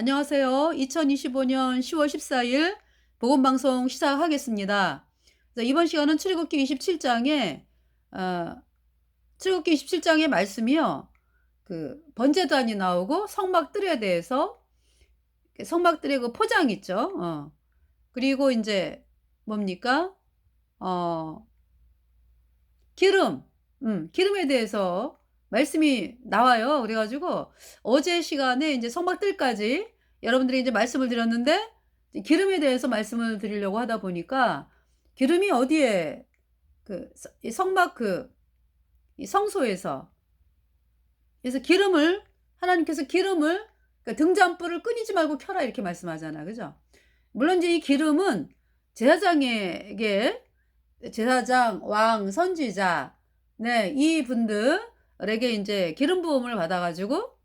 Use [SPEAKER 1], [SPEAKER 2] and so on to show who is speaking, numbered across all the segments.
[SPEAKER 1] 안녕하세요. 2025년 10월 14일 복음방송 시작하겠습니다. 이번 시간은 출애굽기 27장의 말씀이요. 그 번제단이 나오고 성막들에 대해서 성막들의 그 포장 있죠. 그리고 이제 뭡니까? 어, 기름, 기름에 대해서 말씀이 나와요. 그래가지고 어제 시간에 이제 성막들까지 여러분들이 이제 말씀을 드렸는데 기름에 대해서 말씀을 드리려고 하다 보니까 기름이 어디에 이 성막 이 성소에서 그래서 하나님께서 기름을 그러니까 등잔불을 끊이지 말고 켜라 이렇게 말씀하잖아. 그죠? 물론 이제 이 기름은 제사장에게 제사장, 왕, 선지자, 네, 이 분들에게 이제 기름 부음을 받아가지고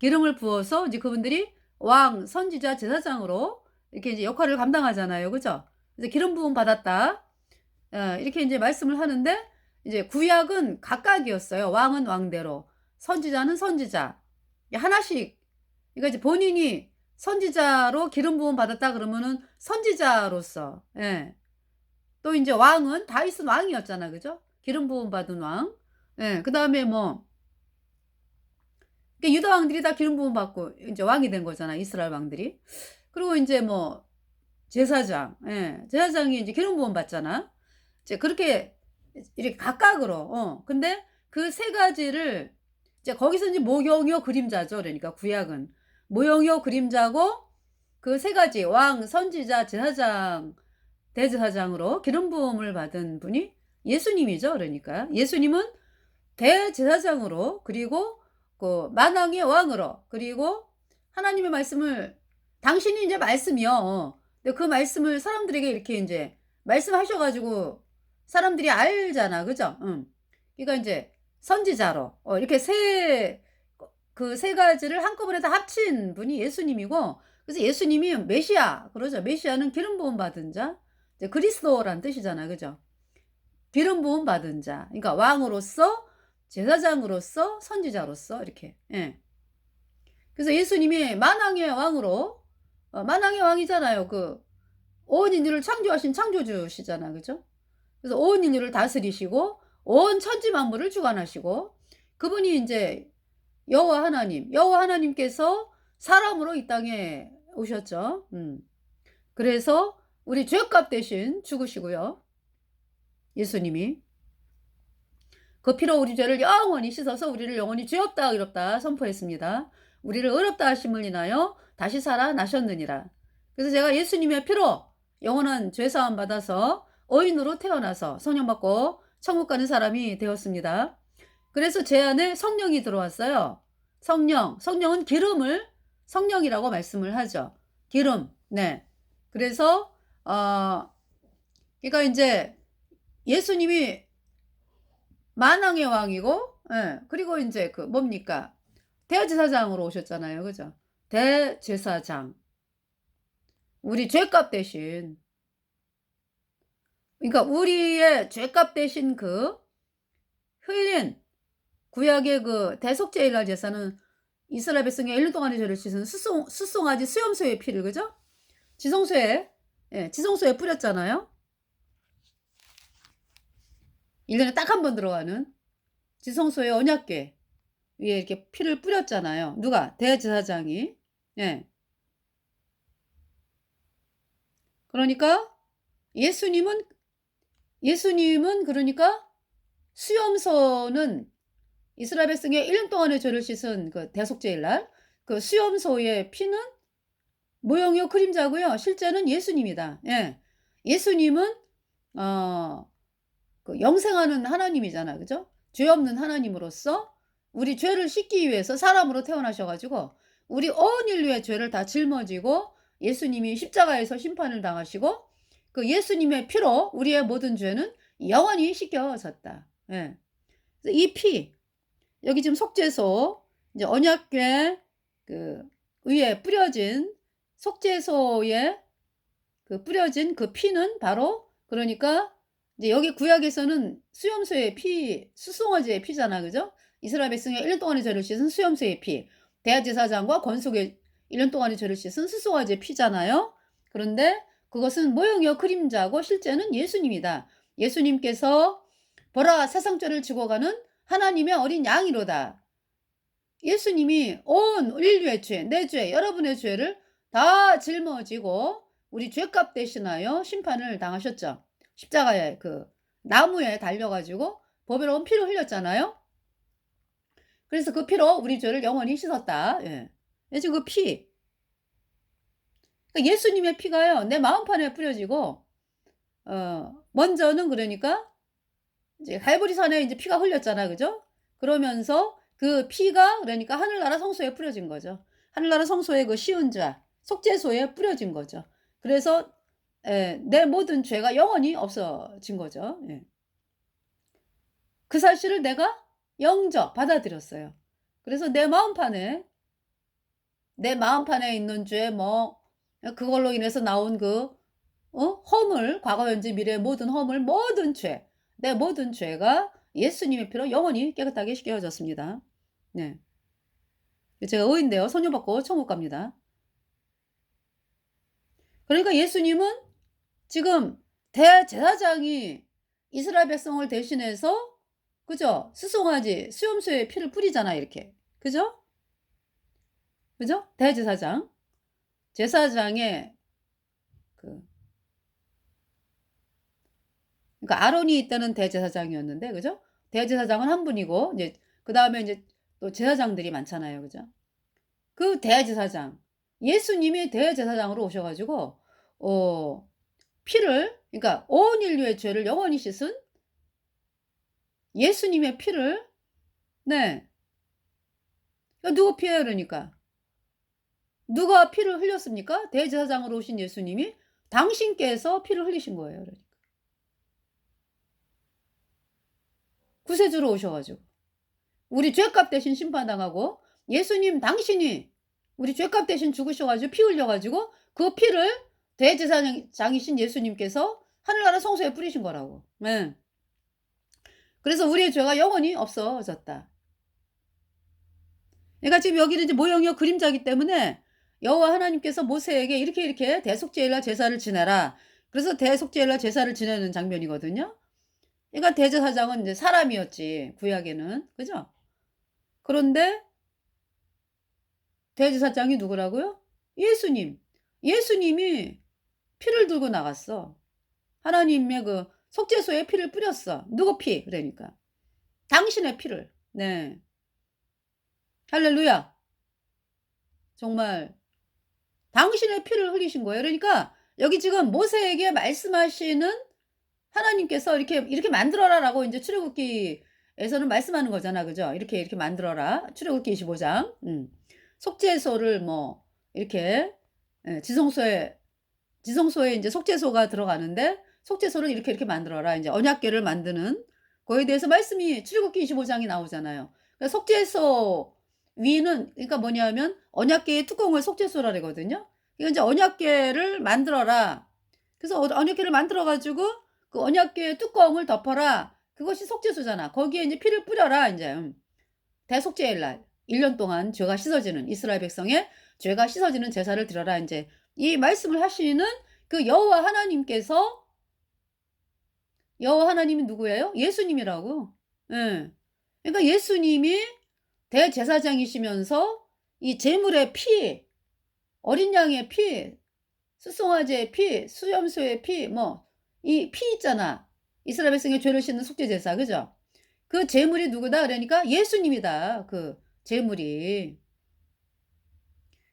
[SPEAKER 1] 기름을 부어서 이제 그분들이 왕, 선지자, 제사장으로 이렇게 이제 역할을 감당하잖아요. 그죠? 그래서 기름 부음 받았다. 이렇게 이제 말씀을 하는데 이제 구약은 각각이었어요. 왕은 왕대로, 선지자는 선지자. 하나씩. 그러니까 이제 본인이 선지자로 기름 부음 받았다 그러면은 선지자로서, 예. 또 이제 왕은 다윗은 왕이었잖아. 그죠? 기름 부음 받은 왕. 예. 그다음에 뭐 유다 왕들이 다 기름 부음 받고 이제 왕이 된 거잖아. 이스라엘 왕들이. 그리고 이제 뭐 제사장. 예. 제사장이 이제 기름 부음 받잖아. 이제 그렇게 이렇게 각각으로. 근데 그 세 가지를 이제 거기서 이제 모형이요 그림자죠. 그러니까 구약은 모형이요 그림자고 그 세 가지 왕, 선지자, 제사장 대제사장으로 기름 부음을 받은 분이 예수님이죠. 그러니까 예수님은 대제사장으로 그리고 그 만왕의 왕으로 그리고 하나님의 말씀을 당신이 이제 말씀이요. 근데 그 말씀을 사람들에게 이렇게 이제 말씀하셔가지고 사람들이 알잖아. 그죠? 응. 그러니까 이제 선지자로 이렇게 그 세 가지를 한꺼번에 다 합친 분이 예수님이고 그래서 예수님이 메시아 그러죠. 메시아는 기름 부음 받은 자. 그리스도란 뜻이잖아. 그죠? 기름 부음 받은 자. 그러니까 왕으로서 제사장으로서 선지자로서 이렇게. 예. 그래서 예수님이 만왕의 왕으로 만왕의 왕이잖아요. 온 인류를 창조하신 창조주시잖아. 그죠? 그래서 온 인류를 다스리시고 온 천지 만물을 주관하시고 그분이 이제 여호와 하나님께서 사람으로 이 땅에 오셨죠. 그래서 우리 죄값 대신 죽으시고요. 예수님이 그 피로 우리 죄를 영원히 씻어서 우리를 영원히 죄 없다 의롭다 선포했습니다. 우리를 의롭다 하심을 인하여 다시 살아나셨느니라. 그래서 제가 예수님의 피로 영원한 죄사함 받아서 어인으로 태어나서 성령 받고 천국 가는 사람이 되었습니다. 그래서 제 안에 성령이 들어왔어요. 성령은 기름을 성령이라고 말씀을 하죠. 기름. 네. 그래서 그러니까 이제 예수님이 만왕의 왕이고, 예. 그리고 이제 뭡니까? 대제사장으로 오셨잖아요. 그죠? 대제사장. 우리 죄값 대신. 그러니까 우리의 죄값 대신 흘린 구약의 대속죄일날 제사는 이스라엘 백성의 1년 동안의 죄를 씻은 수송아지 수염소의 피를, 그죠? 지성소에 뿌렸잖아요. 1년에 딱 한 번 들어가는 지성소의 언약궤 위에 이렇게 피를 뿌렸잖아요. 누가? 대제사장이. 예. 그러니까 예수님은 그러니까 수염소는 이스라엘 백성의 1년 동안의 죄를 씻은 대속죄일날 수염소의 피는 모형이요 그림자고요. 실제는 예수님이다. 예. 예수님은 영생하는 하나님이잖아. 그죠? 죄 없는 하나님으로서 우리 죄를 씻기 위해서 사람으로 태어나셔가지고 우리 온 인류의 죄를 다 짊어지고 예수님이 십자가에서 심판을 당하시고 예수님의 피로 우리의 모든 죄는 영원히 씻겨졌다. 예. 이 피, 여기 지금 속죄소, 이제 언약궤 위에 뿌려진 속죄소에 뿌려진 피는 바로 그러니까 이제 여기 구약에서는 수염소의 피, 수송아지의 피잖아. 그죠? 이스라엘 백성의 1년 동안의 죄를 씻은 수염소의 피. 대제사장과 권속의 1년 동안의 죄를 씻은 스소화제 피잖아요. 그런데 그것은 모형이요 그림자고 실제는 예수님이다. 예수님께서 보라 세상 죄를 지고 가는 하나님의 어린 양이로다. 예수님이 온 인류의 죄, 내 죄, 여러분의 죄를 다 짊어지고 우리 죄값 대신하여 심판을 당하셨죠. 십자가에 그 나무에 달려가지고 보배로운 피를 흘렸잖아요. 그래서 그 피로 우리 죄를 영원히 씻었다. 예. 지금 그 피. 그러니까 예수님의 피가요, 내 마음판에 뿌려지고, 먼저는 그러니까, 이제 갈보리산에 이제 피가 흘렸잖아. 그죠? 그러면서 그 피가 그러니까 하늘나라 성소에 뿌려진 거죠. 하늘나라 성소의 그 시은자, 속죄소에 뿌려진 거죠. 그래서, 내 모든 죄가 영원히 없어진 거죠. 예. 그 사실을 내가 영접 받아들였어요. 그래서 내 마음판에 있는 죄, 그걸로 인해서 나온 허물, 과거, 현재, 미래 모든 허물, 모든 죄, 내 모든 죄가 예수님의 피로 영원히 깨끗하게 씻겨졌습니다. 네. 제가 의인데요. 선녀받고 천국 갑니다. 그러니까 예수님은 지금 대제사장이 이스라엘 백성을 대신해서, 그죠? 수송아지, 수염소의 피를 뿌리잖아, 이렇게. 그죠? 그죠? 대제사장. 제사장의 그러니까 아론이 있다는 대제사장이었는데, 그죠? 대제사장은 한 분이고, 이제, 그 다음에 이제 또 제사장들이 많잖아요. 그죠? 그 대제사장. 예수님이 대제사장으로 오셔가지고, 피를, 그러니까 온 인류의 죄를 영원히 씻은 예수님의 피를, 네. 누구 피예요, 그러니까? 누가 피를 흘렸습니까? 대제사장으로 오신 예수님이 당신께서 피를 흘리신 거예요. 그러니까. 구세주로 오셔가지고 우리 죄값 대신 심판당하고 예수님 당신이 우리 죄값 대신 죽으셔가지고 피 흘려가지고 그 피를 대제사장이신 예수님께서 하늘나라 성소에 뿌리신 거라고. 네. 그래서 우리의 죄가 영원히 없어졌다. 그러니까 지금 여기는 이제 모형이요 그림자기 때문에 여호와 하나님께서 모세에게 이렇게 대속죄일날 제사를 지내라. 그래서 대속죄일날 제사를 지내는 장면이거든요. 그러니까 대제사장은 이제 사람이었지, 구약에는. 그죠? 그런데 대제사장이 누구라고요? 예수님. 예수님이 피를 들고 나갔어. 하나님의 그 속죄소에 피를 뿌렸어. 누구 피? 그러니까. 당신의 피를. 네. 할렐루야. 정말 당신의 피를 흘리신 거예요. 그러니까 여기 지금 모세에게 말씀하시는 하나님께서 이렇게 만들어라라고 이제 출애굽기에서는 말씀하는 거잖아. 그죠? 이렇게 만들어라. 출애굽기 25장. 속죄소를 이렇게 지성소에 이제 속죄소가 들어가는데 속죄소를 이렇게 만들어라. 이제 언약궤를 만드는 거기에 대해서 말씀이 출애굽기 25장이 나오잖아요. 그러니까 속죄소 위는 그러니까 뭐냐면 언약궤의 뚜껑을 속죄소라 그러거든요. 이거 이제 언약궤를 만들어라. 그래서 언약궤를 만들어 가지고 그 언약궤의 뚜껑을 덮어라. 그것이 속죄소잖아. 거기에 이제 피를 뿌려라. 이제 대속죄일 날 1년 동안 죄가 씻어지는 이스라엘 백성의 죄가 씻어지는 제사를 드려라. 이제 이 말씀을 하시는 그 여호와 하나님께서 여호와 하나님이 누구예요? 예수님이라고. 예. 그러니까 예수님이 대제사장이시면서 이 제물의 피, 어린 양의 피, 수송아지의 피, 수염소의 피, 이 피 있잖아. 이스라엘 백성의 죄를 씻는 속죄 제사, 그죠? 그 제물이 누구다? 그러니까 예수님이다. 그 제물이.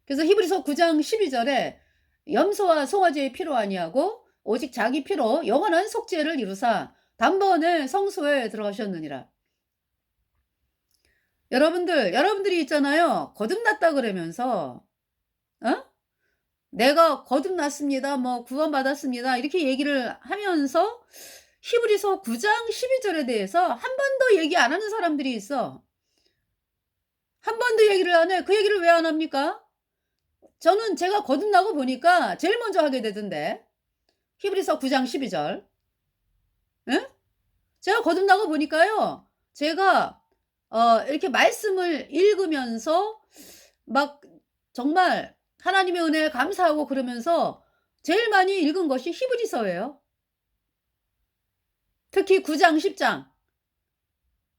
[SPEAKER 1] 그래서 히브리서 9장 12절에 염소와 송아지의 피로 아니하고 오직 자기 피로 영원한 속죄를 이루사 단번에 성소에 들어가셨느니라. 여러분들이 있잖아요. 거듭났다 그러면서, 내가 거듭났습니다. 구원받았습니다. 이렇게 얘기를 하면서 히브리서 9장 12절에 대해서 한 번도 얘기 안 하는 사람들이 있어. 한 번도 얘기를 안 해. 그 얘기를 왜 안 합니까? 저는 제가 거듭나고 보니까 제일 먼저 하게 되던데. 히브리서 9장 12절. 예? 제가 거듭나고 보니까요. 제가 이렇게 말씀을 읽으면서 막 정말 하나님의 은혜에 감사하고 그러면서 제일 많이 읽은 것이 히브리서예요. 특히 9장 10장.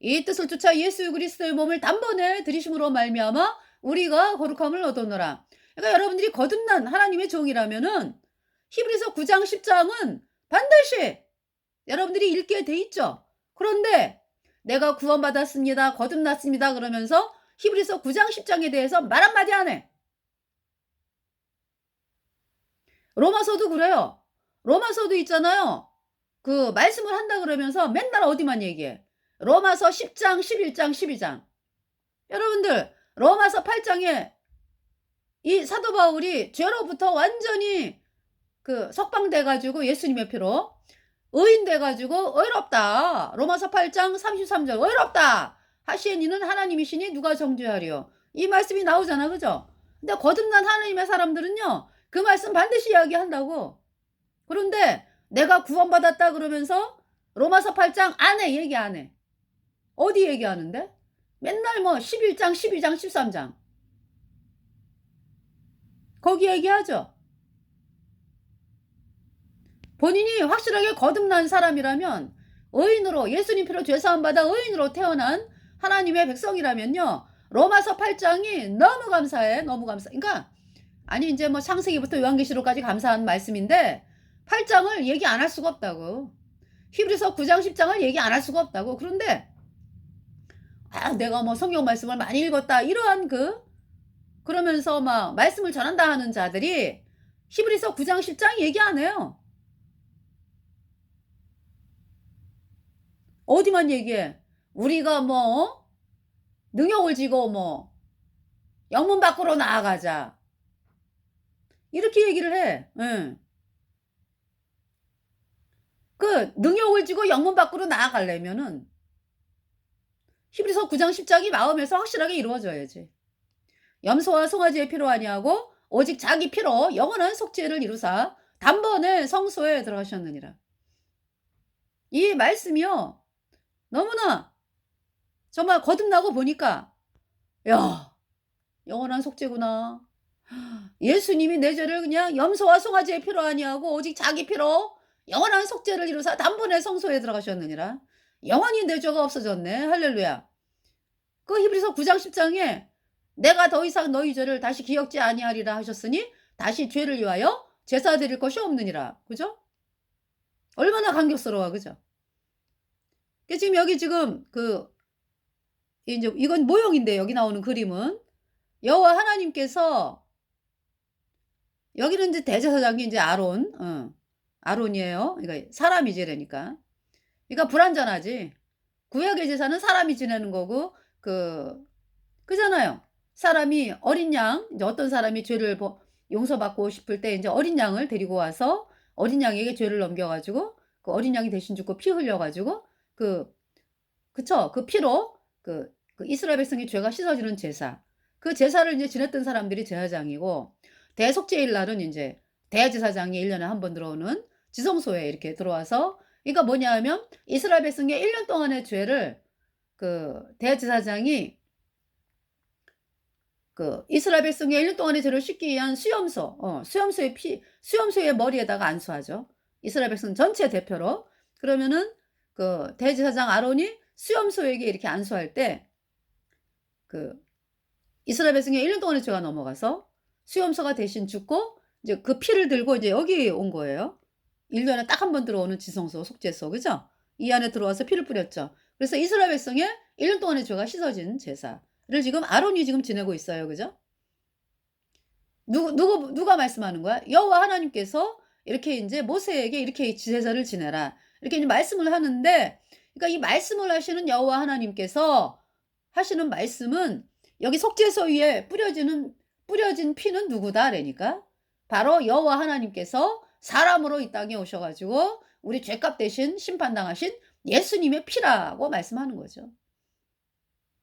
[SPEAKER 1] 이 뜻을 쫓아 예수 그리스도의 몸을 단번에 들이심으로 말미암아 우리가 거룩함을 얻었노라. 그러니까 여러분들이 거듭난 하나님의 종이라면은 히브리서 9장 10장은 반드시 여러분들이 읽게 돼 있죠. 그런데 내가 구원받았습니다. 거듭났습니다. 그러면서 히브리서 9장 10장에 대해서 말 한마디 안 해. 로마서도 그래요. 로마서도 있잖아요. 그 말씀을 한다 그러면서 맨날 어디만 얘기해. 로마서 10장, 11장, 12장. 여러분들 로마서 8장에 이 사도 바울이 죄로부터 완전히 그 석방돼 가지고 예수님의 피로 의인돼 가지고 의롭다. 로마서 8장 33절 의롭다. 하시니는 하나님이시니 누가 정죄하리요. 이 말씀이 나오잖아. 그죠? 근데 거듭난 하나님의 사람들은요. 그 말씀 반드시 이야기한다고. 그런데 내가 구원받았다 그러면서 로마서 8장 안 해. 얘기 안 해. 어디 얘기하는데? 맨날 뭐 11장, 12장, 13장. 거기 얘기하죠. 본인이 확실하게 거듭난 사람이라면 의인으로 예수님 피로 죄사함 받아 의인으로 태어난 하나님의 백성이라면요. 로마서 8장이 너무 감사해. 너무 감사. 그러니까 아니 이제 뭐 창세기부터 요한계시록까지 감사한 말씀인데 8장을 얘기 안 할 수가 없다고. 히브리서 9장 10장을 얘기 안 할 수가 없다고. 그런데 내가 뭐 성경 말씀을 많이 읽었다. 이러한 그러면서 막 말씀을 전한다 하는 자들이 히브리서 9장 10장 얘기 안 해요. 어디만 얘기해. 우리가 뭐 능력을 지고 뭐 영문 밖으로 나아가자. 이렇게 얘기를 해. 응. 그 능력을 지고 영문 밖으로 나아가려면은 히브리서 9장 10장이 마음에서 확실하게 이루어져야지. 염소와 송아지의 피로 아니하고 오직 자기 피로 영원한 속죄를 이루사 단번에 성소에 들어가셨느니라. 이 말씀이요. 너무나 정말 거듭나고 보니까 야 영원한 속죄구나. 예수님이 내 죄를 그냥 염소와 송아지의 피로 아니하고 오직 자기 피로 영원한 속죄를 이루사 단번에 성소에 들어가셨느니라. 영원히 내 죄가 없어졌네. 할렐루야. 그 히브리서 9장 10장에 내가 더 이상 너희 죄를 다시 기억지 아니하리라 하셨으니 다시 죄를 위하여 제사 드릴 것이 없느니라. 그죠? 얼마나 감격스러워. 그죠? 지금 여기 지금 이제 이건 모형인데 여기 나오는 그림은 여호와 하나님께서 여기는 이제 대제사장이 이제 아론이에요. 그러니까 사람이지 그러니까. 그러니까 불완전하지. 구약의 제사는 사람이 지내는 거고 그잖아요. 사람이 어린 양 이제 어떤 사람이 죄를 용서받고 싶을 때 이제 어린 양을 데리고 와서 어린 양에게 죄를 넘겨가지고 그 어린 양이 대신 죽고 피 흘려가지고 그쵸? 그 피로 그 이스라엘 백성의 죄가 씻어지는 제사. 그 제사를 이제 지냈던 사람들이 제사장이고 대속죄일 날은 이제 대제사장이 1년에 한 번 들어오는 지성소에 이렇게 들어와서 그러니까 뭐냐 하면 이스라엘 백성의 1년 동안의 죄를 대제사장이 이스라엘 백성의 1년 동안의 죄를 씻기 위한 수염소의 머리에다가 안수하죠. 이스라엘 백성 전체 대표로. 그러면은 대제사장 아론이 수염소에게 이렇게 안수할 때 이스라엘 백성의 1년 동안의 죄가 넘어가서 수염소가 대신 죽고 이제 그 피를 들고 이제 여기 온 거예요. 1년에 딱 한 번 들어오는 지성소, 속죄소, 그죠? 이 안에 들어와서 피를 뿌렸죠. 그래서 이스라엘 백성의 1년 동안의 죄가 씻어진 제사를 지금 아론이 지금 지내고 있어요. 그죠? 누가 말씀하는 거야? 여호와 하나님께서 이렇게 이제 모세에게 이렇게 제사를 지내라. 이렇게 이제 말씀을 하는데, 그러니까 이 말씀을 하시는 여호와 하나님께서 하시는 말씀은 여기 속죄소 위에 뿌려진 피는 누구다? 그러니까 바로 여호와 하나님께서 사람으로 이 땅에 오셔가지고 우리 죄값 대신 심판당하신 예수님의 피라고 말씀하는 거죠.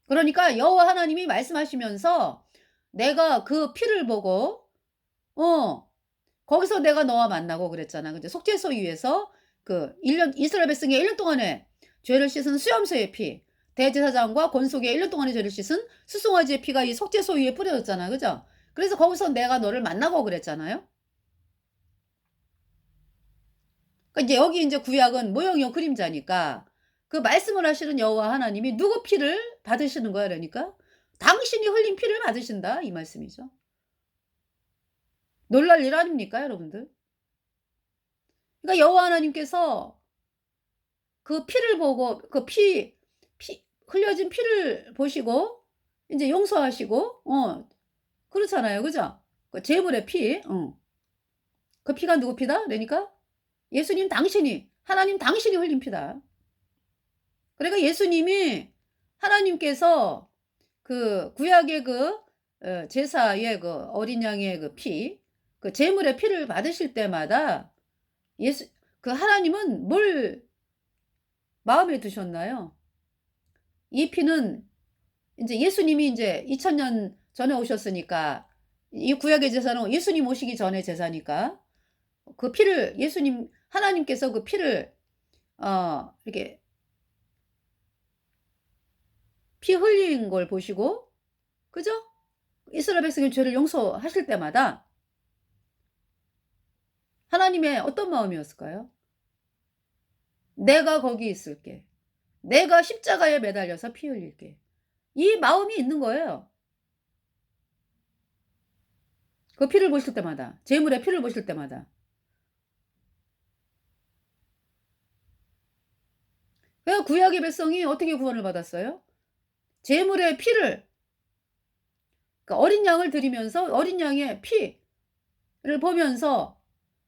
[SPEAKER 1] 그러니까 여호와 하나님이 말씀하시면서 내가 그 피를 보고 거기서 내가 너와 만나고 그랬잖아. 근데 속죄소 위에서 1년 이스라엘 백성의 1년 동안에 죄를 씻은 수염소의 피, 대제사장과 권속의 1년 동안의 죄를 씻은 수송아지의 피가 이 속죄소 위에 뿌려졌잖아. 그죠? 그래서 거기서 내가 너를 만나고 그랬잖아요. 그러니까 이제 여기 이제 구약은 모형이요 그림자니까 그 말씀을 하시는 여호와 하나님이 누구 피를 받으시는 거야 그러니까 당신이 흘린 피를 받으신다 이 말씀이죠. 놀랄 일 아닙니까 여러분들? 그러니까 여호와 하나님께서 그 피를 보고 그 피 흘려진 피를 보시고 인제 용서하시고 그렇잖아요. 그죠? 그 제물의 피. 그 피가 누구 피다? 그러니까 예수님 당신이 하나님 당신이 흘린 피다. 그러니까 예수님이 하나님께서 그 구약의 그 제사의 그 어린 양의 그 피, 그 제물의 피를 받으실 때마다 예수 그 하나님은 뭘 마음에 두셨나요? 이 피는 인제 예수님이 인제 2000년 전에 오셨으니까 이 구약의 제사는 예수님 오시기 전의 제사니까 그 피를 예수님 하나님께서 그 피를 이렇게 피 흘린 걸 보시고 그죠? 이스라엘 백성의 죄를 용서하실 때마다 하나님의 어떤 마음이었을까요? '내가 거기 있을게. 내가 십자가에 매달려서 피 흘릴게.' 이 마음이 있는 거예요. 그 피를 보실 때마다 제물의 피를 보실 때마다. 왜 구약의 백성이 어떻게 구원을 받았어요? 제물의 피를 그러니까 어린 양을 드리면서 어린 양의 피를 보면서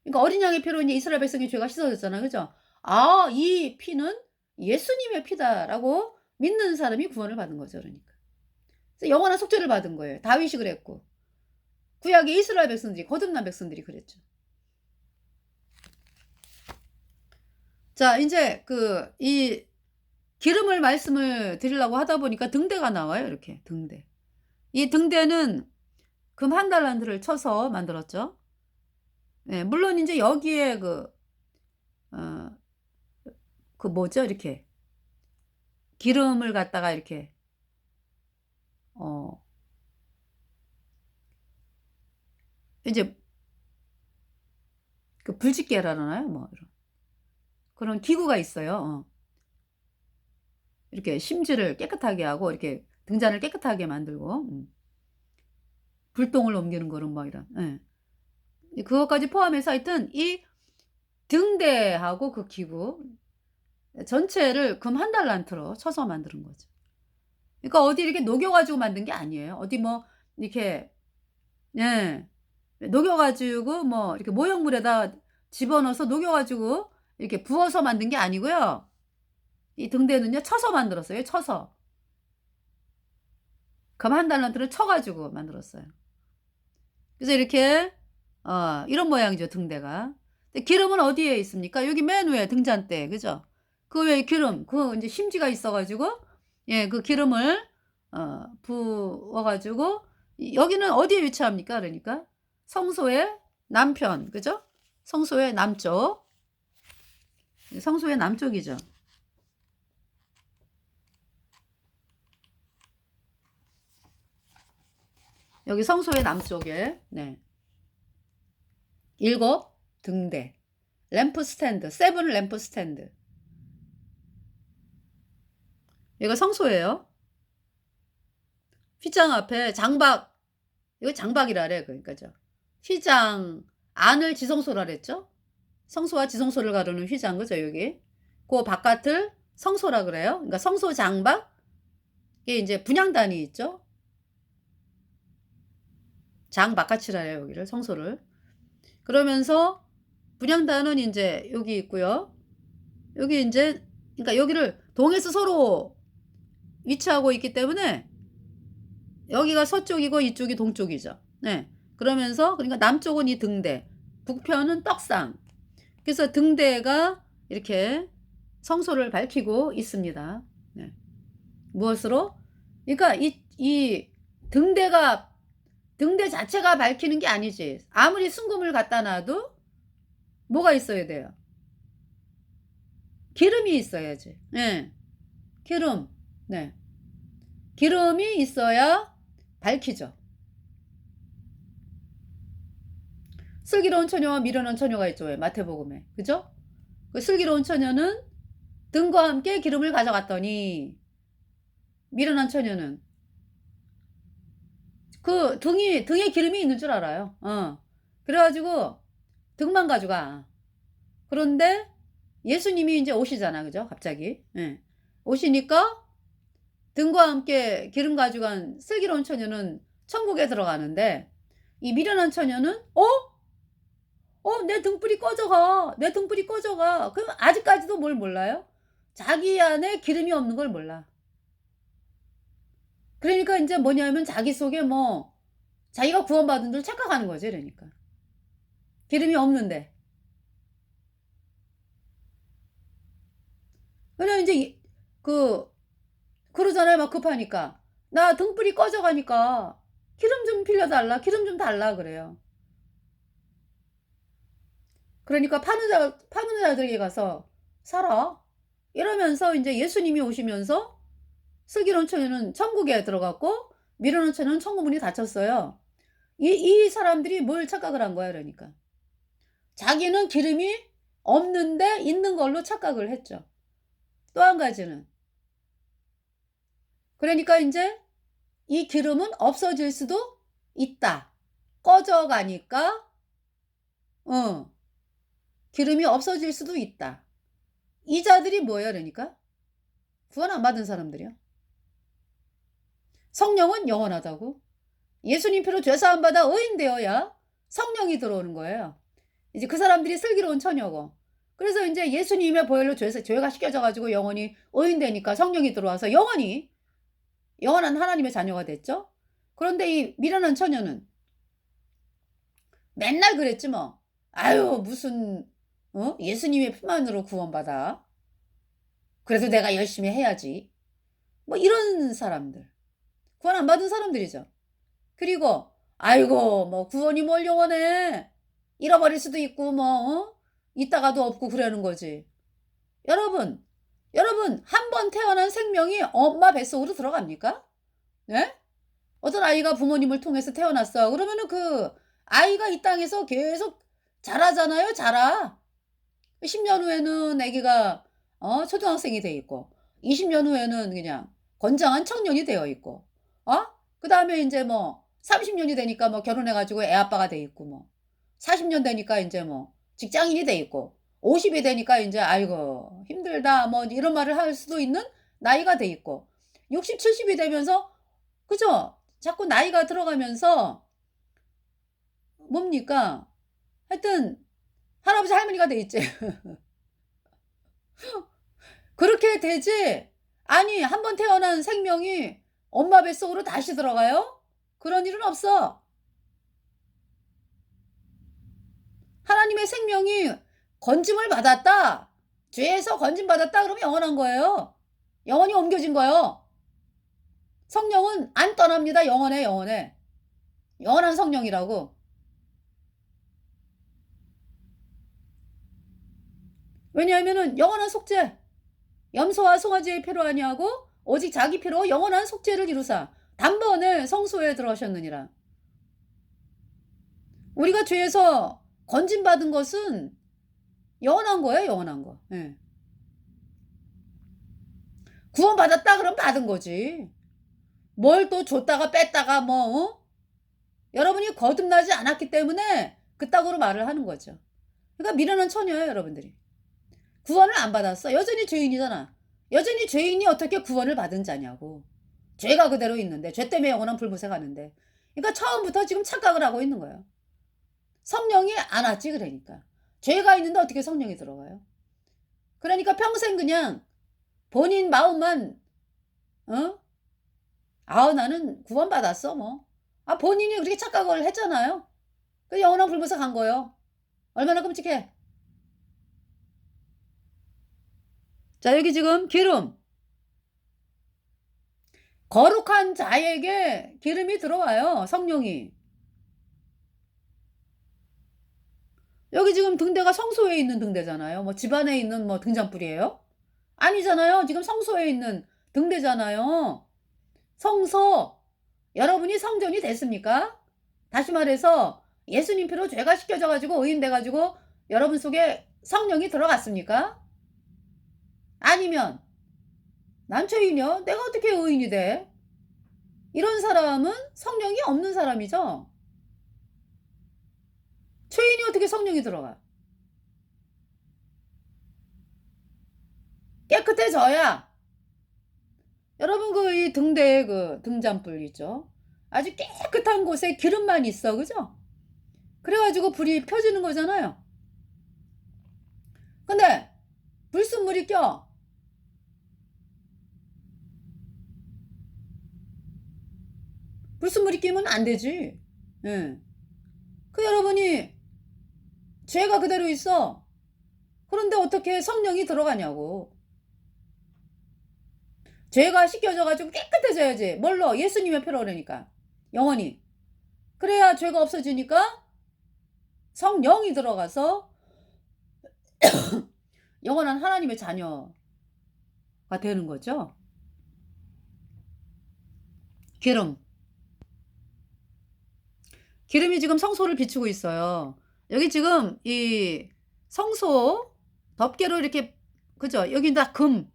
[SPEAKER 1] 그러니까 어린 양의 피로 이제 이스라엘 백성의 죄가 씻어졌잖아요. 그죠? '아 이 피는 예수님의 피다.'라고 믿는 사람이 구원을 받은 거죠 그러니까. 그래서 영원한 속죄를 받은 거예요. 다윗이 그랬고 구약의 이스라엘 백성들이 거듭난 백성들이 그랬죠. 자 인제 그 이 기름을 말씀을 드리려고 하다 보니까 등대가 나와요 이렇게 등대. 이 등대는 금 한 달란트를 쳐서 만들었죠. 예 물론 인제 여기에 어 그 뭐죠? 이렇게 기름을 갖다가 이렇게 어 이제 그 불집게라 그러나요? 뭐 이런 그런 기구가 있어요. 이렇게 심지를 깨끗하게 하고 이렇게 등잔을 깨끗하게 만들고 불똥을 옮기는 거는 뭐 이런 예. 그것까지 포함해서 하여튼 이 등대하고 그 기구 전체를 금 한 달란트로 쳐서 만드는 거죠. 그러니까 어디 이렇게 녹여 가지고 만든 게 아니에요. 어디 뭐 이렇게 예. 녹여 가지고 뭐 이렇게 모형물에다 집어넣어서 녹여 가지고 이렇게 부어서 만든 게 아니고요. 이 등대는요 쳐서 만들었어요. 쳐서. 금 한 달란트를 쳐 가지고 만들었어요. 그래서 이렇게 이런 모양이죠 등대가. 근데 기름은 어디에 있습니까? 여기 맨 위에 등잔대 그죠? 그 위에 기름 그 인제 심지가 있어 가지고 예 그 기름을 부어 가지고 여기는 어디에 위치합니까 그러니까? 성소의 남편 그죠? 성소의 남쪽. 성소의 남쪽이죠. 여기 성소의 남쪽에 네. 7 등대. 램프 스탠드, 7 램프 스탠드. 여기가 성소예요. 휘장 앞에 장박 이거 장박이라 그래 그러니까죠. 휘장 안을 지성소라 그랬죠? 성소와 지성소를 가르는 휘장 그죠 여기. 그 바깥을 성소라 그래요. 그러니까 성소 장박 이게 인제 분향단이 있죠. 장바깥이라 해요 여기를 성소를. 그러면서 분향단은 인제 여기 있고요. 여기 인제 그러니까 여기를 동에서 서로 위치하고 있기 때문에 여기가 서쪽이고 이쪽이 동쪽이죠. 네. 그러면서 그러니까 남쪽은 이 등대, 북편은 떡상. 그래서 등대가 이렇게 성소를 밝히고 있습니다. 네. 무엇으로? 그러니까 이 등대가 등대 자체가 밝히는 게 아니지. 아무리 순금을 갖다 놔도 뭐가 있어야 돼요? 기름이 있어야지. 예. 기름. 네. 기름이 있어야 밝히죠. 슬기로운 처녀와 미련한 처녀가 있죠. 왜? 마태복음에. 그죠? 그 슬기로운 처녀는 등과 함께 기름을 가져갔더니 미련한 처녀는 그 등에 기름이 있는 줄 알아요. 그래가지고 등만 가져가. 그런데 예수님이 이제 오시잖아. 그죠? 갑자기. 예. 오시니까 등과 함께 기름 가져간 슬기로운 처녀는 천국에 들어가는데 이 미련한 처녀는 내 등불이 꺼져가. 내 등불이 꺼져가. 그럼 아직까지도 뭘 몰라요? 자기 안에 기름이 없는 걸 몰라. 그러니까 이제 뭐냐면 자기 속에 뭐 자기가 구원받은 줄 착각하는 거지. 그러니까 기름이 없는데. 그냥 이제 그러잖아요. 막 급하니까 나 등불이 꺼져가니까 기름 좀 빌려달라. 기름 좀 달라 그래요. 그러니까 파는 자들에게 가서 사라. 이러면서 이제 예수님이 오시면서 슬기로운 처녀는 천국에 들어갔고 미련한 처녀는 천국 문이 닫혔어요. 이 사람들이 뭘 착각을 한 거야. 그러니까 자기는 기름이 없는데 있는 걸로 착각을 했죠. 또 한 가지는 그러니까 이제 이 기름은 없어질 수도 있다. 꺼져가니까 기름이 없어질 수도 있다. 이 자들이 뭐예요? 그러니까 구원 안 받은 사람들이요. 성령은 영원하다고. 예수님 피로 죄사함 받아 의인 되어야 성령이 들어오는 거예요. 이제 그 사람들이 슬기로운 처녀고. 그래서 이제 예수님의 보혈로 죄가 씻겨져가지고 영원히 의인 되니까 성령이 들어와서 영원한 하나님의 자녀가 됐죠. 그런데 이 미련한 처녀는 맨날 그랬지 뭐. 아유 무슨 예수님의 피만으로 구원받아. 그래도 내가 열심히 해야지. 뭐 이런 사람들. 구원 안 받은 사람들이죠. 그리고 아이고 뭐 구원이 뭘 영원해. 잃어버릴 수도 있고 뭐 있다가도 없고 그러는 거지. 여러분 한 번 태어난 생명이 엄마 뱃속으로 들어갑니까? 네? 어떤 아이가 부모님을 통해서 태어났어. 그러면은 그 아이가 이 땅에서 계속 자라잖아요. 자라. 10년 후에는 아기가 초등학생이 돼 있고 20년 후에는 그냥 건장한 청년이 되어 있고 그다음에 이제 뭐 30년이 되니까 뭐 결혼해 가지고 애 아빠가 돼 있고 뭐 40년 되니까 이제 뭐 직장인이 돼 있고 50이 되니까 이제 아이고 힘들다 뭐 이런 말을 할 수도 있는 나이가 돼 있고 60, 70이 되면서 그죠? 자꾸 나이가 들어가면서 뭡니까? 하여튼 할아버지 할머니가 돼 있지. 그렇게 되지. 아니 한 번 태어난 생명이 엄마 뱃속으로 다시 들어가요? 그런 일은 없어. 하나님의 생명이 건짐을 받았다. 죄에서 건짐 받았다 그러면 영원한 거예요. 영원히 옮겨진 거예요. 성령은 안 떠납니다. 영원해 영원해. 영원한 성령이라고. 왜냐하면은 영원한 속죄. 염소와 송아지의 피로 아니하고 오직 자기 피로 영원한 속죄를 이루사 단번에 성소에 들어가셨느니라. 우리가 죄에서 건짐받은 것은 영원한 거예요. 영원한 거. 예. 구원받았다 그럼 받은 거지. 뭘 또 줬다가 뺐다가 뭐 여러분이 거듭나지 않았기 때문에 그따구로 말을 하는 거죠. 그러니까 미련한 처녀예요. 여러분들이. 구원을 안 받았어. 여전히 죄인이잖아. 여전히 죄인이 어떻게 구원을 받은 자냐고. 죄가 그대로 있는데 죄 때문에 영원한 불못에 가는데. 그러니까 처음부터 지금 착각을 하고 있는 거예요. 성령이 안 왔지 그러니까. 죄가 있는데 어떻게 성령이 들어가요? 그러니까 평생 그냥 본인 마음만 나는 구원받았어 뭐. 본인이 그렇게 착각을 했잖아요. 그 영원한 불못에 간 거예요. 얼마나 끔찍해. 자 여기 지금 기름. 거룩한 자에게 기름이 들어와요. 성령이. 여기 지금 등대가 성소에 있는 등대잖아요. 뭐 집안에 있는 뭐 등잔불이에요? 아니잖아요. 지금 성소에 있는 등대잖아요. 성소. 여러분이 성전이 됐습니까? 다시 말해서 예수님 피로 죄가 씻겨져 가지고 의인돼 가지고 여러분 속에 성령이 들어갔습니까? 아니면 '난 죄인이야. 내가 어떻게 의인이 돼?' 이런 사람은 성령이 없는 사람이죠. 죄인이 어떻게 성령이 들어가? 깨끗해져야 여러분 그 이 등대에 그 등잔불 있죠. 아주 깨끗한 곳에 기름만 있어. 그죠? 그래 가지고 불이 펴지는 거잖아요. 근데 불순물이 껴. 불순물이 끼면 안 되지. 예. 그 여러분이 죄가 그대로 있어. 그런데 어떻게 성령이 들어가냐고. 죄가 씻겨져 가지고 깨끗해져야지. 뭘로? 예수님의 피로 그러니까. 영원히. 그래야 죄가 없어지니까 성령이 들어가서 영원한 하나님의 자녀가 되는 거죠. 기름. 기름이 지금 성소를 비추고 있어요. 여기 지금 이 성소 덮개로 이렇게 그죠? 여기 다 금.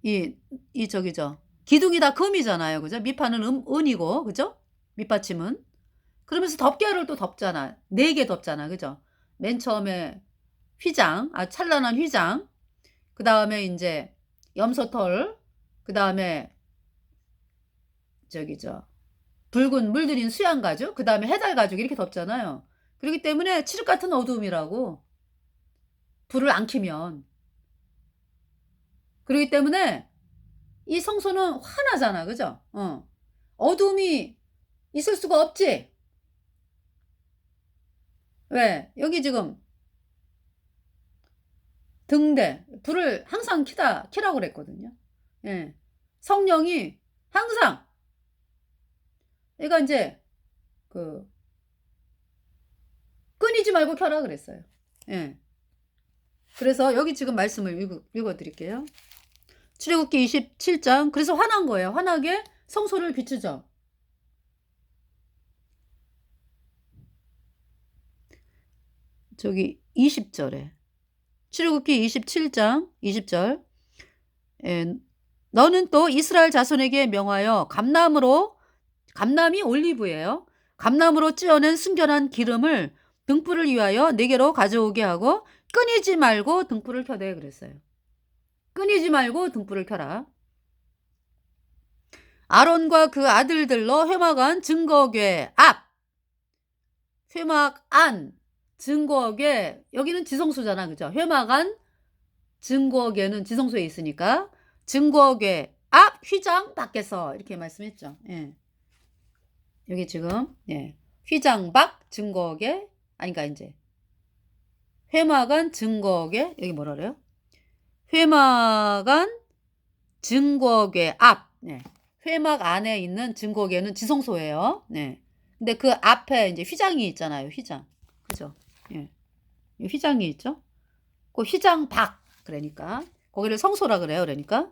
[SPEAKER 1] 이 저기죠. 기둥이 다 금이잖아요. 그죠? 밑판은 은이고 그죠? 밑받침은. 그러면서 덮개를 또 덮잖아. 4개 덮잖아. 그죠? 맨 처음에 휘장, 찬란한 휘장. 그다음에 인제 염소털. 그다음에 저기죠. 붉은 물들인 수양 가죽. 그다음에 해달 가죽 이렇게 덮잖아요. 그렇기 때문에 칠흑 같은 어두움이라고. 불을 안 켜면. 그러기 때문에 이 성소는 환하잖아. 그죠? 어두움이 있을 수가 없지. 왜? 여기 지금 등대 불을 항상 켜라고 그랬거든요. 예. 성령이 항상 얘가 인제 그 끊이지 말고 켜라 그랬어요. 예. 그래서 여기 지금 말씀을 읽어 드릴게요. 출애굽기 27장. 그래서 화난 거예요. 화나게 성소를 비추죠. 저기 20절에 출애굽기 27장 20절. 예. 너는 또 이스라엘 자손에게 명하여 감람이 올리브예요. 감람으로 찌어낸 순결한 기름을 등불을 위하여 내게로 가져오게 하고 끊이지 말고 등불을 켜대 그랬어요. 끊이지 말고 등불을 켜라. 아론과 그 아들들로 회막 증거궤 앞. 회막 안 증거궤 여기는 지성소잖아. 그죠? 회막 안 증거궤는 지성소에 있으니까 증거궤 앞 휘장 밖에서 이렇게 말씀했죠. 예. 여기 지금 예. 휘장 밖 증거궤 아니까 이제 회막 안 증거궤 여기 뭐라 그래요? 회막 안 증거궤 앞. 네. 회막 안에 있는 증거궤는 지성소예요. 네. 근데 그 앞에 이제 휘장이 있잖아요. 휘장. 그죠? 예. 휘장이 있죠? 그 휘장 밖. 그러니까 거기를 성소라 그래요. 그러니까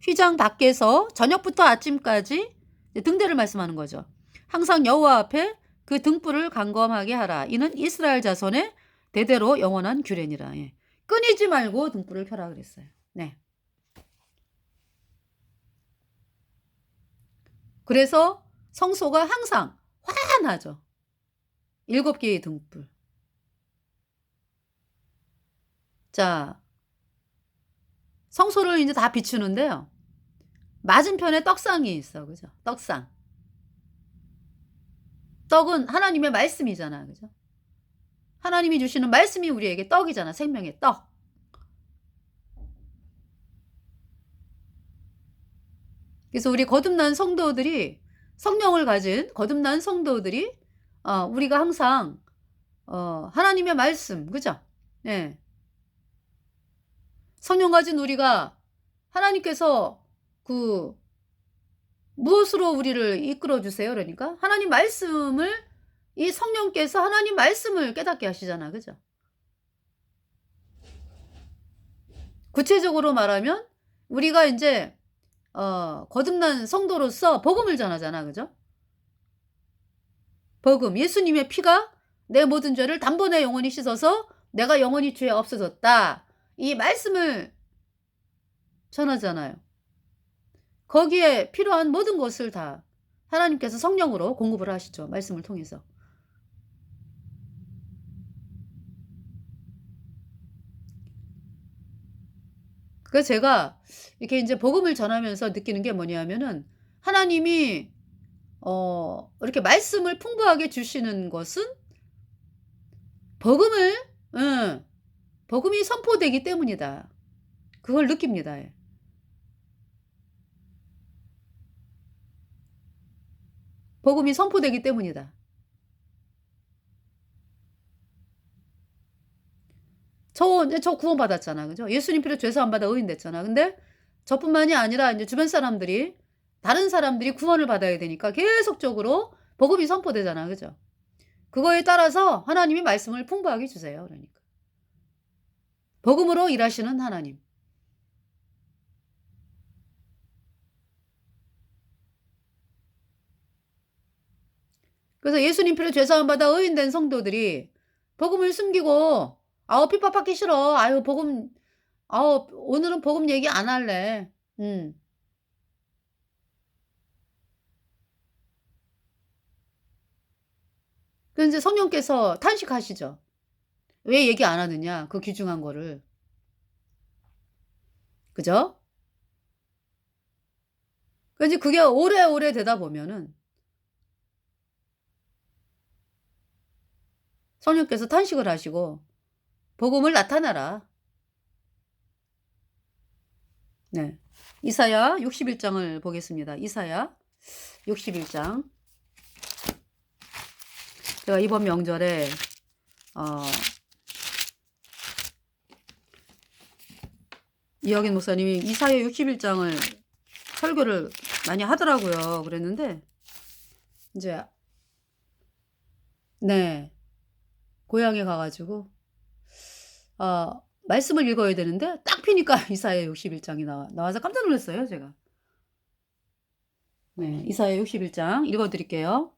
[SPEAKER 1] 휘장 밖에서 저녁부터 아침까지 등대를 말씀하는 거죠. 항상 여호와 앞에 그 등불을 강검하게 하라. 이는 이스라엘 자손의 대대로 영원한 규례니라. 예. 끊이지 말고 등불을 켜라 그랬어요. 네. 그래서 성소가 항상 환하죠. 7개의 등불. 자, 성소를 이제 다 비추는데요. 맞은편에 떡상이 있어. 그죠? 떡상. 떡은 하나님의 말씀이잖아. 그죠? 하나님이 주시는 말씀이 우리에게 떡이잖아. 생명의 떡. 그래서 우리 거듭난 성도들이 성령을 가진 거듭난 성도들이 우리가 항상 하나님의 말씀 그죠? 예. 성령 가진 우리가 하나님께서 그 무엇으로 우리를 이끌어 주세요? 그러니까 하나님 말씀을 이 성령께서 하나님 말씀을 깨닫게 하시잖아. 그죠? 구체적으로 말하면 우리가 이제 거듭난 성도로서 복음을 전하잖아. 그죠? 복음, 예수님의 피가 내 모든 죄를 단번에 영원히 씻어서 내가 영원히 죄 없어졌다. 이 말씀을 전하잖아요. 거기에 필요한 모든 것을 다 하나님께서 성령으로 공급을 하시죠. 말씀을 통해서. 그래서 제가 이렇게 이제 복음을 전하면서 느끼는 게 뭐냐면은 하나님이 이렇게 말씀을 풍부하게 주시는 것은 복음을 예, 복음이 선포되기 때문이다. 그걸 느낍니다. 예. 복음이 선포되기 때문이다. 저 구원받았잖아. 그죠? 예수님 피로 죄 사함 받아 의인 됐잖아. 근데 저뿐만이 아니라 이제 주변 사람들이 다른 사람들이 구원을 받아야 되니까 계속적으로 복음이 선포되잖아. 그죠? 그거에 따라서 하나님이 말씀을 풍부하게 주세요. 그러니까. 복음으로 일하시는 하나님. 그래서 예수님 피로 죄 사함 받아 의인 된 성도들이 복음을 숨기고 아우 핍박받기 싫어. 아유 복음 아우 오늘은 복음 얘기 안 할래. 음. 그 이제 성령께서 탄식하시죠. 왜 얘기 안 하느냐? 그 귀중한 거를. 그죠? 그 이제 그게 오래오래 되다 보면은 성령께서 탄식을 하시고 복음을 나타내라. 네. 이사야 61장을 보겠습니다. 이사야 61장. 제가 이번 명절에 이혁인 목사님이 이사야 61장을 설교를 많이 하더라고요. 그랬는데 이제 네. 고향에 가 가지고 말씀을 읽어야 되는데 딱 피니까 이사야 61장이 나와서 깜짝 놀랐어요, 제가. 네. 이사야 61장 읽어 드릴게요.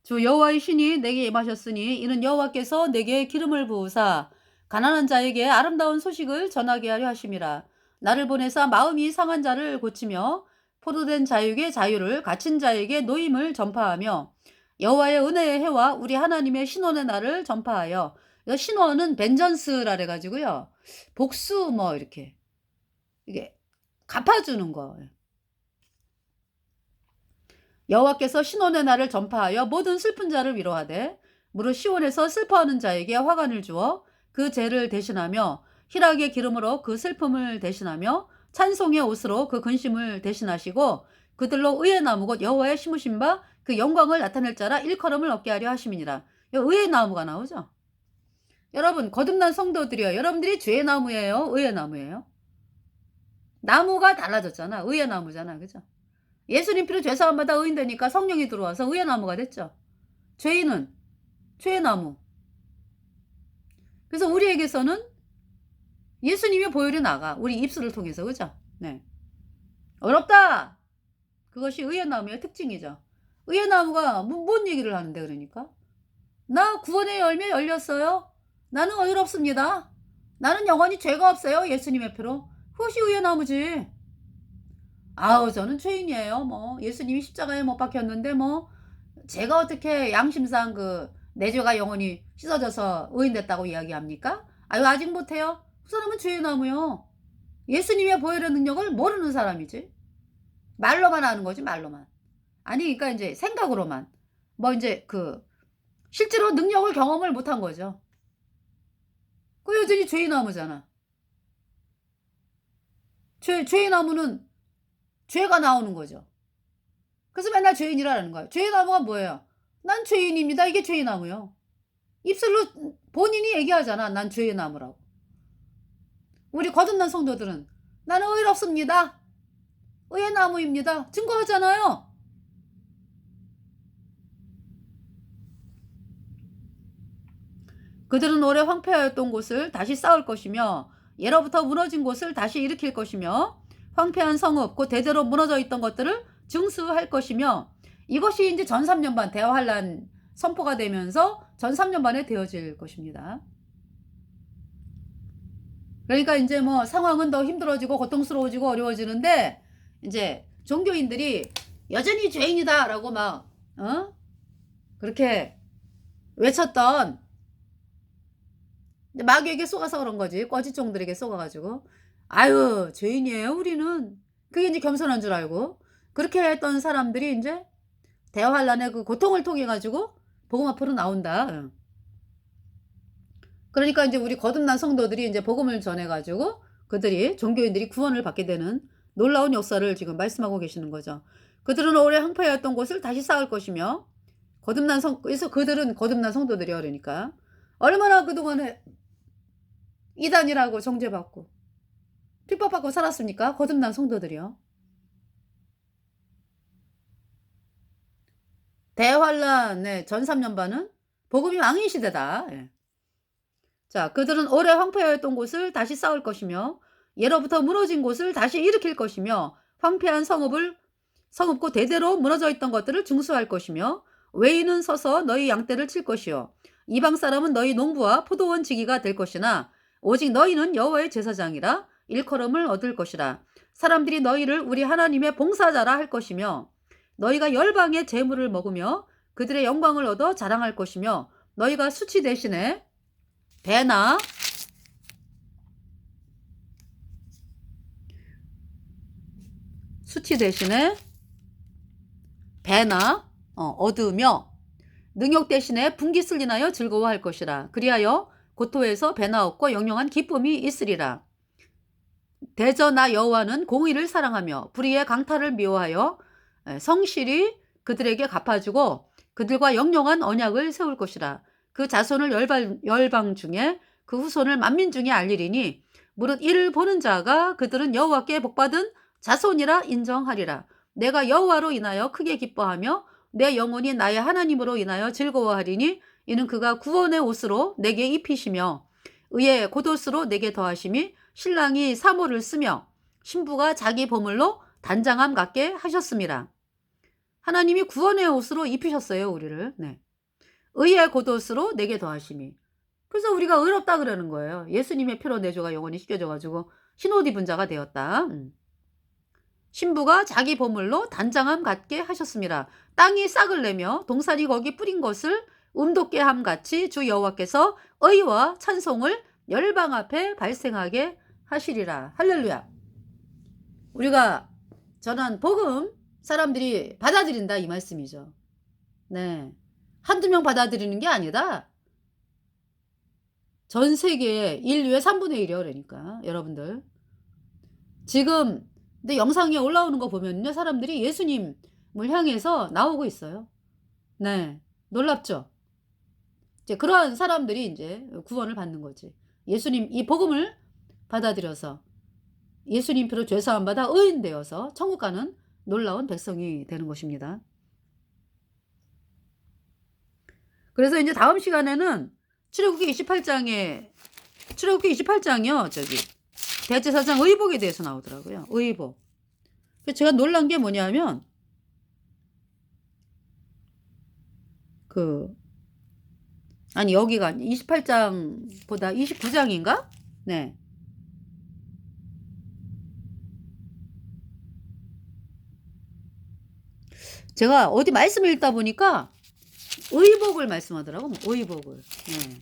[SPEAKER 1] 주 여호와의 신이 내게 임하셨으니 이는 여호와께서 내게 기름을 부으사 가난한 자에게 아름다운 소식을 전하게 하려 하심이라. 나를 보내사 마음이 상한 자를 고치며 포로된 자에게 자유를, 갇힌 자에게 노임을 전파하며 여호와의 은혜의 해와 우리 하나님의 신원의 날을 전파하여. 신원은 벤전스라 그래 가지고요. 복수 뭐 이렇게 이게 갚아주는 거. 여호와께서 신원의 날을 전파하여 모든 슬픈 자를 위로하되 무릇 시온에서 슬퍼하는 자에게 화관을 주어 그 죄를 대신하며 희락의 기름으로 그 슬픔을 대신하며 찬송의 옷으로 그 근심을 대신하시고 그들로 의의 나무 곧 여호와의 심으신 바 그 영광을 나타낼 자라 일컬음을 얻게 하려 하심이니라. 의의 나무가 나오죠. 여러분 거듭난 성도들이요. 여러분들이 죄의 나무예요? 의의 나무예요? 나무가 달라졌잖아. 의의 나무잖아. 그죠? 예수님 피로 죄 사함 받아 의인 되니까 성령이 들어와서 의의 나무가 됐죠. 죄인은 죄의 나무. 그래서 우리에게서는 예수님의 보혈이 나가. 우리 입술을 통해서. 그죠? 네. 어렵다. 그것이 의의 나무의 특징이죠. 의의 나무가 뭔 얘기를 하는데 그러니까. 나 구원의 열매 열렸어요. 나는 어이없습니다. 나는 영원히 죄가 없어요. 예수님의 피로. 그것이 의의 나무지. 아우 저는 죄인이에요. 뭐 예수님이 십자가에 못 박혔는데 뭐 제가 어떻게 양심상 내 죄가 영원히 씻어져서 의인 됐다고 이야기합니까? 아유 아직 못해요. 그 사람은 죄의 나무요. 예수님의 보혈의 능력을 모르는 사람이지. 말로만 하는 거지 말로만. 아니 그러니까 이제 생각으로만. 뭐 이제 실제로 능력을 경험을 못한 거죠. 그 여전히 죄의 나무잖아. 죄의 나무는 죄가 나오는 거죠. 그래서 맨날 죄인이라는 거예요. 죄의 나무가 뭐예요? 난 죄인입니다. 이게 죄의 나무요. 입술로 본인이 얘기하잖아. 난 죄의 나무라고. 우리 거듭난 성도들은 나는 의롭습니다. 의의 나무입니다. 증거하잖아요. 그들은 오래 황폐하였던 곳을 다시 쌓을 것이며 예로부터 무너진 곳을 다시 일으킬 것이며 황폐한 성읍 곧 대대로 무너져 있던 것들을 증수할 것이며 이것이 이제 전 3년반 대환란 선포가 되면서 전 3년반에 되어질 것입니다. 그러니까 이제 뭐 상황은 더 힘들어지고 고통스러워지고 어려워지는데 이제 종교인들이 여전히 죄인이다라고 막 그렇게 외쳤던 마귀에게 속아서 그런 거지. 거짓종들에게 속아가지고 아유 죄인이에요 우리는. 그게 이제 겸손한 줄 알고 그렇게 했던 사람들이 이제 대환란의 그 고통을 통해 가지고 복음 앞으로 나온다. 그러니까 이제 우리 거듭난 성도들이 이제 복음을 전해 가지고 그들이 종교인들이 구원을 받게 되는 놀라운 역사를 지금 말씀하고 계시는 거죠. 그들은 오래 황폐하였던 곳을 다시 쌓을 것이며 그래서 그들은 거듭난 성도들이요. 그러니까 얼마나 그동안에 이단이라고 정죄받고 핍박받고 살았습니까? 거듭난 성도들이요. 대환란의 전 3년반은 복음이 왕의 시대다. 예. 자, 그들은 오래 황폐하였던 곳을 다시 쌓을 것이며 예로부터 무너진 곳을 다시 일으킬 것이며 황폐한 성읍고 대대로 무너져 있던 것들을 중수할 것이며 외인은 서서 너희 양떼를 칠 것이요 이방 사람은 너희 농부와 포도원 지기가 될 것이나 오직 너희는 여호와의 제사장이라 일컬음을 얻을 것이라. 사람들이 너희를 우리 하나님의 봉사자라 할 것이며 너희가 열방의 재물을 먹으며 그들의 영광을 얻어 자랑할 것이며 너희가 수치 대신에 배나 얻으며 능욕 대신에 분깃을 인하여 즐거워할 것이라. 그리하여 고토에서 배나 얻고 영영한 기쁨이 있으리라. 대저 나 여호와는 공의를 사랑하며 불의의 강탈을 미워하여 성실히 그들에게 갚아주고 그들과 영영한 언약을 세울 것이라. 그 자손을 열방 중에 그 후손을 만민 중에 알리리니 무릇 이를 보는 자가 그들은 여호와께 복받은 자손이라 인정하리라. 내가 여호와로 인하여 크게 기뻐하며 내 영혼이 나의 하나님으로 인하여 즐거워하리니 이는 그가 구원의 옷으로 내게 입히시며 의의 겉옷으로 내게 더하심이 신랑이 사모를 쓰며 신부가 자기 보물로 단장함 갖게 하셨습니다. 하나님이 구원의 옷으로 입히셨어요 우리를. 네. 의의 겉옷으로 내게 더하심이. 그래서 우리가 의롭다 그러는 거예요. 예수님의 피로 내 죄가 영원히 씻겨져가지고 흰옷 입은 자가 되었다. 신부가 자기 보물로 단장함 갖게 하셨습니다. 땅이 싹을 내며 동산이 거기 뿌린 것을 음돋게 함 같이 주 여호와께서 의와 찬송을 열방 앞에 발생하게 하시리라. 할렐루야. 우리가 전한 복음 사람들이 받아들인다 이 말씀이죠. 네. 한두 명 받아들이는 게 아니다. 전 세계의 인류의 3분의 1이요. 그러니까 여러분들 지금 근데 영상에 올라오는 거 보면요 사람들이 예수님을 향해서 나오고 있어요. 네, 놀랍죠. 이제 그러한 사람들이 이제 구원을 받는 거지. 예수님 이 복음을 받아들여서 예수님 피로 죄사함 받아 의인 되어서 천국 가는 놀라운 백성이 되는 것입니다. 그래서 이제 다음 시간에는 출애굽기 28장이요. 저기 대제사장 의복에 대해서 나오더라고요. 의복. 제가 놀란 게 뭐냐면 여기가 28장보다 29장인가? 네. 제가 어디 말씀을 읽다 보니까 의복을 말씀하더라고. 의복을. 네.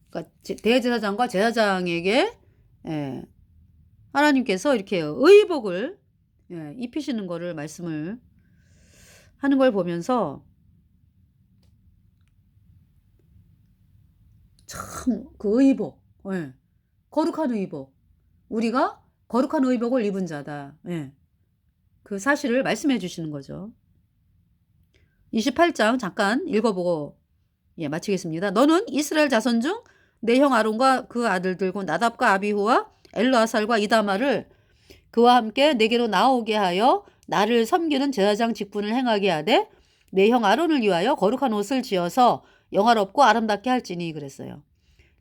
[SPEAKER 1] 그러니까 대제사장과 제사장에게 하나님께서 이렇게 의복을 입히시는 거를 말씀을 하는 걸 보면서 참 그 의복, 거룩한 의복, 우리가 거룩한 의복을 입은 자다. 그 사실을 말씀해 주시는 거죠. 28장 잠깐 읽어보고 마치겠습니다. 너는 이스라엘 자손 중 내 형 아론과 그 아들들과 나답과 아비후와 엘르아살과 이다마를 그와 함께 내게로 나오게 하여 나를 섬기는 제사장 직분을 행하게 하되 내 형 아론을 위하여 거룩한 옷을 지어서 영화롭고 아름답게 할지니 그랬어요.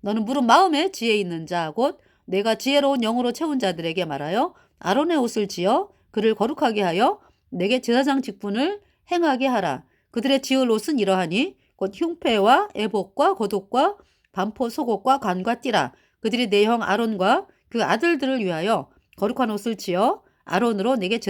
[SPEAKER 1] 너는 물은 마음에 지혜 있는 자 곧 내가 지혜로운 영으로 채운 자들에게 말하여 아론의 옷을 지어 그를 거룩하게 하여 내게 제사장 직분을 행하게 하라. 그들의 지을 옷은 이러하니 곧 흉패와 애복과 겉옷과 반포 속옷과 관과 띠라. 그들이 내 형 아론과 그 아들들을 위하여 거룩한 옷을 지어 아론으로 내게 제사